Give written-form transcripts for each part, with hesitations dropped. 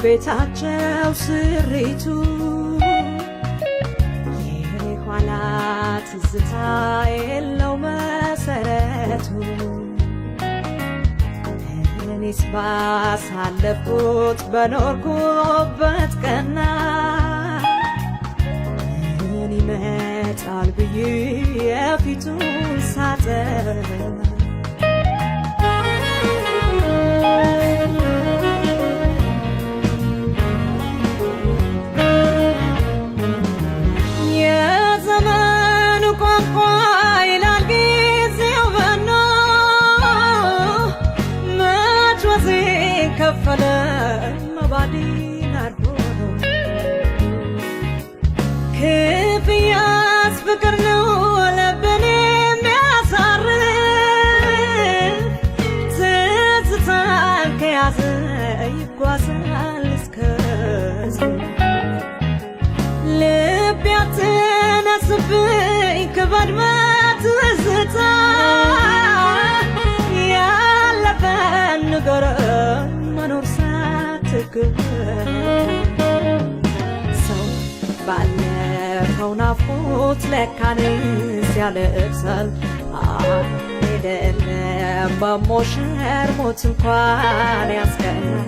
ቤታቸው ስሪቱ የኋላ ትዝታ የለው መሰረቱ እኔስ ባሳለፍኩት በኖርኩበት ቀና ምን ይመጣል ብዬ የፊቱን ሳጠና ከፈለ መባዲን አርቦ ክፍያስ ፍቅር ነው ለበኔ የሚያሳርፍ ትዝታን ከያዘ ይጓዛል እስከዚህ ልብ ያትነስብኝ ከበድመ ትዝታ ያለፈን ንገረኝ መኖር ሳትክል ሰው ባለፈው ናፍቆት ለካንስ ያለቅሳል አይደለም በሞሸር ሞት እንኳን ያስቀናል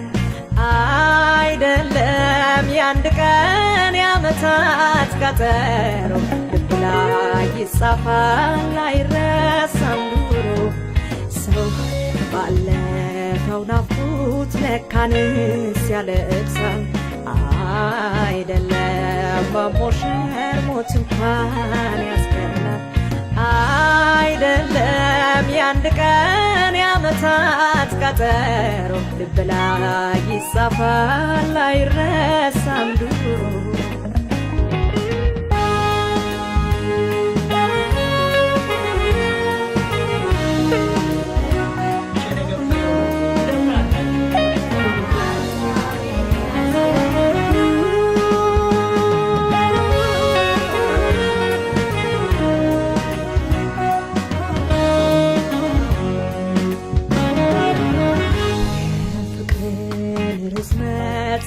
አይደለም የአንድ ቀን የዓመታት ቀጠሮ ልብ ላይ ይጻፋል አይረሳም ኑሮ ሰው ባለፈው ናፍቆት ለካንስ ያለቅሳል አይደለም በሞሸር ሞት እንኳን ያስቀናል አይደለም የአንድ ቀን የዓመታት ቀጠሮ ልብ ላይ ይጻፋል አይረሳም ዱሮ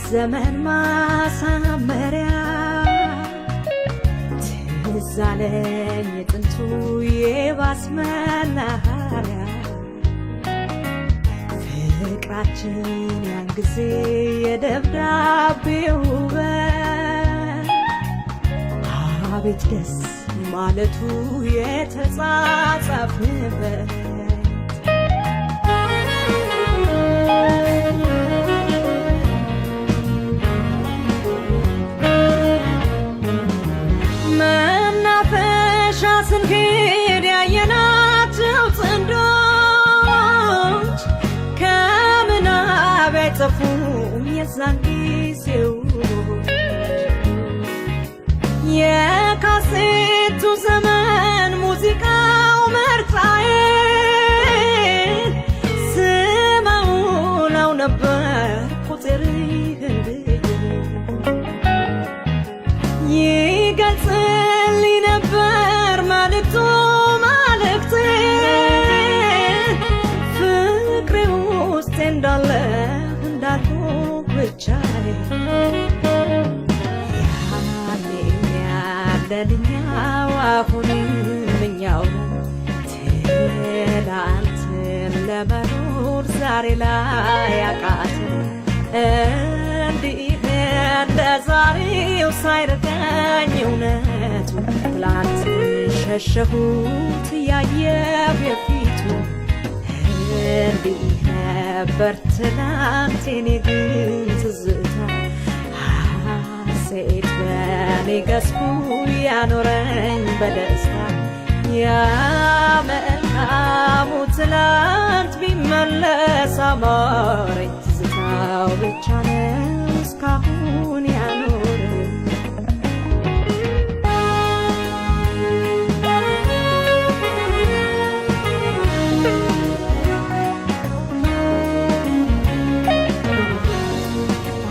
ዘመን ማሳመሪያ ትዝ አለኝ የጥንቱ የባስ መናኸሪያ ፍቅራችን ያን ጊዜ የደብዳቤው ውበት አቤት ደስ ማለቱ የተጻጻፍንበት ስንሄድ ያየናቸው ጥንዶች ከምናብ አይጠፉም የዛን ጊዜው የካሴቱ ዘመን ሙዚቃው ምርጫዬ ስመውለው ነበር ቁጥርህን ይገልጽልኝ ነበር ማለቱ ማለክቴ ፍቅሬ ውስጤ እንዳለ እንዳልኩ ብቻዬ ያኔ ያለልኛው አሁንም እኛው ትላንትን ለመኖር ዛሬ ላይ ያቃትን እንዲህ እንደ ዛሬው ሳይረዳኝ እውነቱ ትላንት ሸሸሁት ያየው የፊቱ እንዲህ ነበር ትላንት የኔ ግን ትዝታ ሐሴት በኔ ገዝፎ ያኖረኝ በደስታ ያ መልካሙ ትላንት ቢመለስ አማረኝ ትዝታው ብቻ ነው